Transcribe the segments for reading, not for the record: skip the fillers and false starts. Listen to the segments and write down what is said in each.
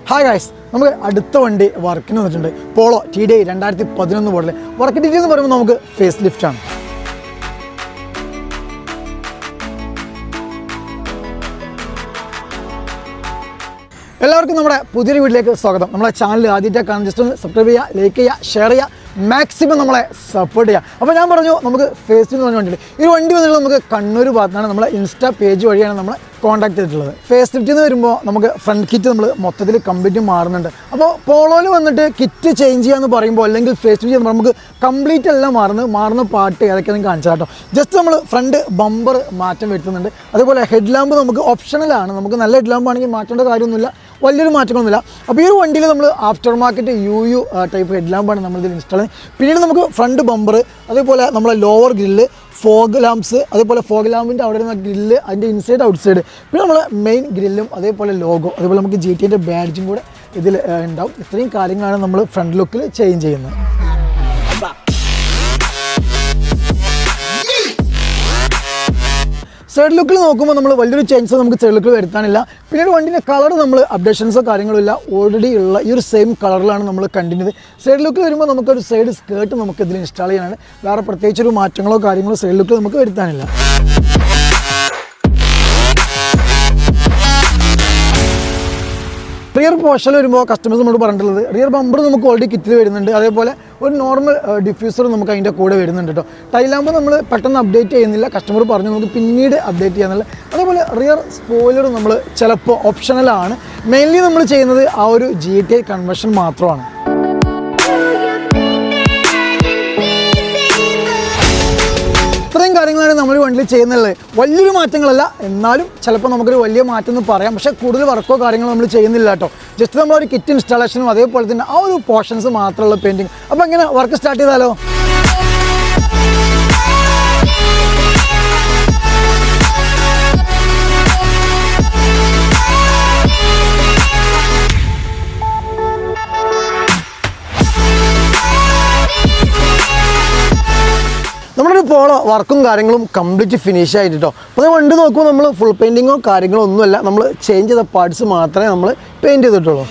Hi guys, നമുക്ക് അടുത്ത വണ്ടി വർക്കിന് വന്നിട്ടുണ്ട്. Polo TDI 2011 model. Work detail എന്ന് പറയുമ്പോൾ നമുക്ക് ഫേസ് ലിഫ്റ്റ് ആണ്. എല്ലാവർക്കും നമ്മുടെ പുതിയൊരു വീട്ടിലേക്ക് സ്വാഗതം. നമ്മളെ ചാനൽ ആദ്യമായിട്ട് കാണാൻ ജസ്റ്റ് ഒന്ന് സബ്സ്ക്രൈബ് ചെയ്യുക, ലൈക്ക് ചെയ്യുക, ഷെയർ ചെയ്യുക, മാക്സിമം നമ്മളെ സപ്പോർട്ട് ചെയ്യുക. അപ്പോൾ ഞാൻ പറഞ്ഞു നമുക്ക് ഫേസ് ലിഫ്റ്റ് എന്ന് പറഞ്ഞ വണ്ടിയുണ്ട്. ഈ വണ്ടി വന്നിട്ട് നമുക്ക് കണ്ണൂർ ഭാഗത്താണ് നമ്മളെ ഇൻസ്റ്റാ പേജ് വഴിയാണ് നമ്മൾ കോൺടാക്ട് ചെയ്തിട്ടുള്ളത്. ഫേസ് ലിഫ്റ്റിൽ നിന്ന് വരുമ്പോൾ നമുക്ക് ഫ്രണ്ട് കിറ്റ് നമ്മൾ മൊത്തത്തിൽ കംപ്ലീറ്റ് മാറുന്നുണ്ട്. അപ്പോൾ പോളോയിൽ വന്നിട്ട് കിറ്റ് ചേഞ്ച് ചെയ്യാന്ന് പറയുമ്പോൾ അല്ലെങ്കിൽ ഫേസ് ലിഫ്റ്റ് ചെയ്യുമ്പോൾ നമുക്ക് കംപ്ലീറ്റ് എല്ലാം മാറുന്ന പാർട്ട് ഏതൊക്കെയാണെന്ന് കാണിച്ചാൽ കേട്ടോ. ജസ്റ്റ് നമ്മൾ ഫ്രണ്ട് ബമ്പർ മാറ്റം വരുത്തുന്നുണ്ട്. അതുപോലെ ഹെഡ് ലാമ്പ് നമുക്ക് ഓപ്ഷണലാണ്. നമുക്ക് നല്ല ഹെഡ് ലാമ്പ് ആണെങ്കിൽ മാറ്റേണ്ട കാര്യമൊന്നുമില്ല, വലിയൊരു മാറ്റങ്ങളൊന്നുമില്ല. അപ്പോൾ ഈ ഒരു വണ്ടിയിൽ നമ്മൾ after market UU type head ലാമ്പാണ് നമ്മളിതിൽ ഇൻസ്റ്റാൾ ചെയ്യുന്നത്. പിന്നീട് നമുക്ക് ഫ്രണ്ട് ബമ്പർ, അതേപോലെ നമ്മളെ ലോവർ ഗ്രില്ല്, ഫോഗ് ലാംപ്സ്, അതേപോലെ ഫോഗ് ലാമ്പിൻ്റെ അവിടെ ഇരുന്ന ഗ്രില്ല്, അതിൻ്റെ ഇൻസൈഡ് ഔട്ട് സൈഡ്, പിന്നെ നമ്മളെ മെയിൻ ഗ്രില്ലും അതേപോലെ ലോഗോ, അതേപോലെ നമുക്ക് GTൻ്റെ ബാഡ്ജും കൂടെ ഇതിൽ ഉണ്ടാവും. ഇത്രയും കാര്യങ്ങളാണ് നമ്മൾ ഫ്രണ്ട് ലുക്കിൽ ചേഞ്ച് ചെയ്യുന്നത്. സൈഡ് ലുക്കിൽ നോക്കുമ്പോൾ നമ്മൾ വലിയൊരു ചേഞ്ചസ് നമുക്ക് സൈഡ് ലുക്കിൽ വരുത്താനില്ല. പിന്നീട് വണ്ടിൻ്റെ കളർ നമ്മൾ അപ്ഡേഷൻസോ കാര്യങ്ങളോ ഇല്ല, ഓൾറെഡി ഉള്ള ഈ ഒരു സെയിം കളറിലാണ് നമ്മൾ കണ്ടിന്യൂ. സൈഡ് ലുക്കിൽ വരുമ്പോൾ നമുക്കൊരു സൈഡ് സ്കേർട്ട് നമുക്ക് ഇതിൽ ഇൻസ്റ്റാൾ ചെയ്യാനാണ്. വേറെ പ്രത്യേകിച്ചൊരു മാറ്റങ്ങളോ കാര്യങ്ങളോ സൈഡ് ലുക്കിൽ നമുക്ക് വരുത്താനില്ല. റിയർ പോർഷനിൽ വരുമ്പോൾ കസ്റ്റമേഴ്സ് നമ്മൾ പറഞ്ഞിട്ടുള്ളത് റിയർ ബമ്പർ നമുക്ക് ഓൾറെഡി കിറ്റിൽ വരുന്നുണ്ട്. അതേപോലെ ഒരു നോർമൽ ഡിഫ്യൂസർ നമുക്ക് അതിൻ്റെ കൂടെ വരുന്നുണ്ട് കേട്ടോ. ടൈലാകുമ്പോൾ നമ്മൾ പെട്ടെന്ന് അപ്ഡേറ്റ് ചെയ്യുന്നില്ല, കസ്റ്റമർ പറഞ്ഞു നമുക്ക് പിന്നീട് അപ്ഡേറ്റ് ചെയ്യാന്നുള്ള. അതേപോലെ റിയർ സ്പോയിലർ നമ്മൾ ചിലപ്പോൾ ഓപ്ഷണലാണ്. മെയിൻലി നമ്മൾ ചെയ്യുന്നത് ആ ഒരു GTI കൺവേർഷൻ മാത്രമാണ്. ഇത്രയും കാര്യങ്ങളാണ് നമ്മൾ വണ്ടിയിൽ ചെയ്യുന്നത്. വലിയൊരു മാറ്റങ്ങളല്ല, എന്നാലും ചിലപ്പോൾ നമുക്കൊരു വലിയ മാറ്റം എന്ന് പറയാം. പക്ഷേ കൂടുതൽ വർക്കോ കാര്യങ്ങളോ നമ്മൾ ചെയ്യുന്നില്ല കേട്ടോ. ജസ്റ്റ് നമ്മളൊരു കിറ്റ് ഇൻസ്റ്റാളേഷനും അതേപോലെ തന്നെ ആ ഒരു പോർഷൻസ് മാത്രമുള്ള പെയിൻറ്റിങ്. അപ്പോൾ എങ്ങനെ വർക്ക് സ്റ്റാർട്ട് ചെയ്താലോ? നമ്മളൊരു പോളോ വർക്കും കാര്യങ്ങളും കംപ്ലീറ്റ് ഫിനിഷ് ആയിട്ട് കേട്ടോ. അപ്പോൾ വണ്ടി നോക്കുമ്പോൾ നമ്മൾ ഫുൾ പെയിൻറ്റിങ്ങോ കാര്യങ്ങളോ ഒന്നുമല്ല, നമ്മൾ ചേഞ്ച് ചെയ്ത പാർട്സ് മാത്രമേ നമ്മൾ പെയിൻറ്റ് ചെയ്തിട്ടുള്ളൂ.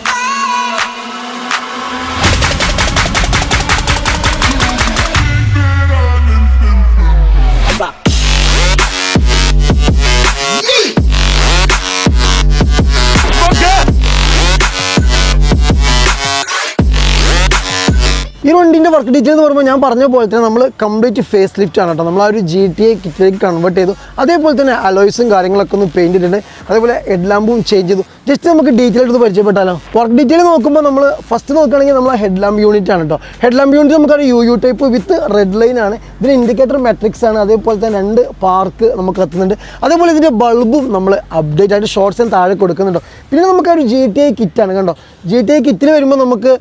ഈ വണ്ടിൻ്റെ വർക്ക് ഡീറ്റെയിൽ എന്ന് പറയുമ്പോൾ ഞാൻ പറഞ്ഞ പോലെ തന്നെ നമ്മൾ കംപ്ലീറ്റ് ഫേസ് ലിഫ്റ്റ് ആണ് കേട്ടോ. നമ്മൾ ആ ഒരു GTI കിറ്റിലേക്ക് കൺവേർട്ട് ചെയ്തു. അതേപോലെ തന്നെ അലോയ്സും കാര്യങ്ങളൊക്കെ ഒന്ന് പെയിൻറ്റ് ചെയ്തിട്ടുണ്ട്. അതേപോലെ ഹെഡ് ലാമ്പും ചേഞ്ച് ചെയ്തു. ജസ്റ്റ് നമുക്ക് ഡീറ്റെയിൽ എടുത്ത് പരിചയപ്പെട്ടാലോ. വർക്ക് ഡീറ്റെയിൽ നോക്കുമ്പോൾ നമ്മൾ ഫസ്റ്റ് നോക്കുകയാണെങ്കിൽ നമ്മൾ ഹെഡ് ലാമ്പ് യൂണിറ്റ് ആണ് കേട്ടോ. ഹെഡ് ലാമ്പ് യൂണിറ്റ് നമുക്കൊരു UU type with red line ആണ്. ഇതിന് ഇൻഡിക്കേറ്റർ മെട്രിക്സ് ആണ്. അതേപോലെ തന്നെ 2 പാർക്ക് നമുക്ക് എത്തുന്നുണ്ട്. അതേപോലെ ഇതിൻ്റെ ബൾബും നമ്മൾ അപ്ഡേറ്റ് ആയിട്ട് ഷോർട്ട്സ് താഴെ കൊടുക്കുന്നുണ്ടോ. പിന്നെ നമുക്ക് ഒരു GTI കിറ്റാണ് കണ്ടോ. GTI കിറ്റിൽ വരുമ്പോൾ നമുക്ക്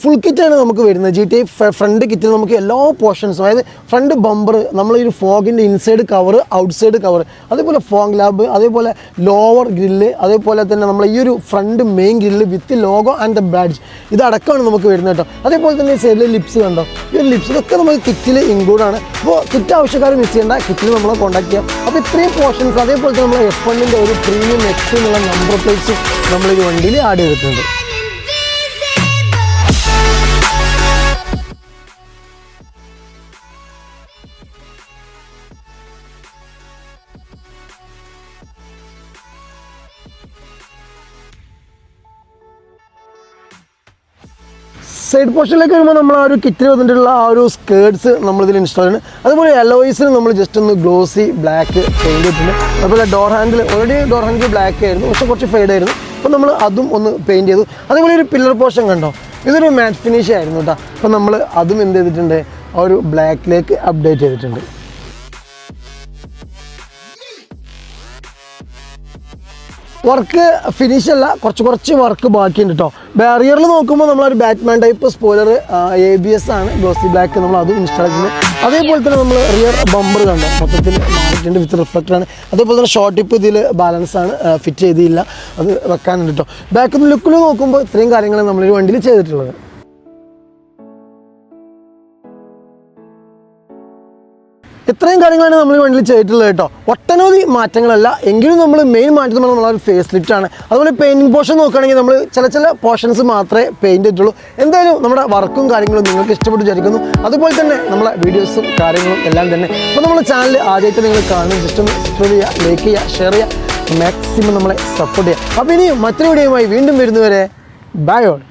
ഫുൾ കിറ്റാണ് നമുക്ക് വരുന്നത്. GTI ഫ്രണ്ട് കിറ്റിൽ നമുക്ക് എല്ലാ പോർഷൻസും, അതായത് ഫ്രണ്ട് ബമ്പർ, നമ്മൾ ഈ ഒരു ഫോഗിൻ്റെ inside cover, outside cover, അതേപോലെ ഫോഗ് ലാബ്, അതേപോലെ ലോവർ ഗ്രില്ല്, അതേപോലെ തന്നെ നമ്മൾ ഈ ഒരു front main grill with logo and the badge, ഇതടക്കമാണ് നമുക്ക് വരുന്നത് കേട്ടോ. അതേപോലെ തന്നെ സൈഡിൽ ലിപ്സ് കണ്ടോ. ഈ ഒരു ലിപ്സ് ഇതൊക്കെ നമുക്ക് കിറ്റിൽ ഇൻക്ലൂഡാണ്. അപ്പോൾ കിറ്റ് ആവശ്യക്കാർ മിസ് ചെയ്യേണ്ട, കിറ്റിൽ നമ്മളെ കോൺടാക്ട് ചെയ്യാം. അപ്പോൾ ഇത്രയും പോർഷൻസ്, അതേപോലെ തന്നെ നമ്മൾ F1ൻ്റെ ഒരു പ്രീമിയം X എന്നുള്ള നമ്പർ പ്ലേറ്റ്സും നമ്മൾ ഈ വണ്ടിയിൽ ആഡ് ചെയ്തിട്ടുണ്ട്. സൈഡ് പോർഷനിലേക്ക് വരുമ്പോൾ നമ്മൾ ആ ഒരു കിറ്റിൽ വന്നിട്ടുള്ള ആ ഒരു സ്കേർട്സ് നമ്മളിതിൽ ഇൻസ്റ്റാൾ ചെയ്യുന്നത്. അതുപോലെ അലോയ്സിന് നമ്മൾ ജസ്റ്റ് ഒന്ന് ഗ്ലോസി ബ്ലാക്ക് പെയിൻറ്റ് ചെയ്തിട്ടുണ്ട്. അതുപോലെ door handle already door handle black ആയിരുന്നു, പക്ഷേ കുറച്ച് ഫെയ്ഡ് ആയിരുന്നു. അപ്പോൾ നമ്മൾ അതും ഒന്ന് പെയിൻറ്റ് ചെയ്തു. അതേപോലെ ഒരു പില്ലർ പോർഷൻ കണ്ടോ, ഇതൊരു മാറ്റ് ഫിനിഷ് ആയിരുന്നു കേട്ടോ. അപ്പോൾ നമ്മൾ അതും എന്ത് ചെയ്തിട്ടുണ്ട്, ആ ഒരു ബ്ലാക്കിലേക്ക് അപ്ഡേറ്റ് ചെയ്തിട്ടുണ്ട്. വർക്ക് ഫിനിഷ് അല്ല, കുറച്ച് വർക്ക് ബാക്കിയുണ്ട് കേട്ടോ. ബാരിയറിൽ നോക്കുമ്പോൾ നമ്മളൊരു ബാറ്റ്മാൻ ടൈപ്പ് സ്പോയിലർ ABS ആണ്, ഗ്ലോസി ബ്ലാക്ക്, നമ്മൾ അതും ഇൻസ്റ്റാൾ ചെയ്യുന്നത്. അതേപോലെ തന്നെ നമ്മൾ റിയർ ബമ്പർ കണ്ടോ മൊത്തത്തിൽ മാറിയിട്ടുണ്ട് വിത്ത് റിഫ്ലക്ടറാണ്. അതേപോലെ തന്നെ ഷോർട്ട് ടിപ്പ് ഇതിൽ ബാലൻസ് ആണ്, ഫിറ്റ് ചെയ്തില്ല, അത് വെക്കാനുണ്ട് കേട്ടോ. ബാക്ക് ലുക്കിൽ നോക്കുമ്പോൾ ഇത്രയും കാര്യങ്ങൾ നമ്മളൊരു വണ്ടിയിൽ ചെയ്തിട്ടുള്ളത്. ഇത്രയും കാര്യങ്ങളാണ് നമ്മൾ വണ്ടിയിൽ ചെയ്തിട്ടുള്ളത് കേട്ടോ. ഒട്ടനവധി മാറ്റങ്ങളല്ല, എങ്കിലും നമ്മൾ മെയിൻ മാറ്റം നമ്മൾ നമ്മളൊരു ഫേസ് ലിഫ്റ്റാണ്. അതുപോലെ പെയിൻറ്റിംഗ് പോർഷൻ നോക്കുകയാണെങ്കിൽ നമ്മൾ ചില പോർഷൻസ് മാത്രമേ പെയിൻറ്റ് ചെയ്തിട്ടുള്ളൂ. എന്തായാലും നമ്മുടെ വർക്കും കാര്യങ്ങളും നിങ്ങൾക്ക് ഇഷ്ടപ്പെട്ട് വിചാരിക്കുന്നു. അതുപോലെ തന്നെ നമ്മളെ വീഡിയോസും കാര്യങ്ങളും എല്ലാം തന്നെ. അപ്പോൾ നമ്മുടെ ചാനൽ ആദ്യമായിട്ട് നിങ്ങൾ കാണുന്നത് ജസ്റ്റ് ഒന്ന് സബ്സ്ക്രൈബ് ചെയ്യുക, ലൈക്ക് ചെയ്യുക, ഷെയർ ചെയ്യുക, മാക്സിമം നമ്മളെ സപ്പോർട്ട് ചെയ്യുക. അപ്പോൾ ഇനി മറ്റൊരു വീഡിയോയുമായി വീണ്ടും വരുന്നവരെ ബൈ ഓൾ.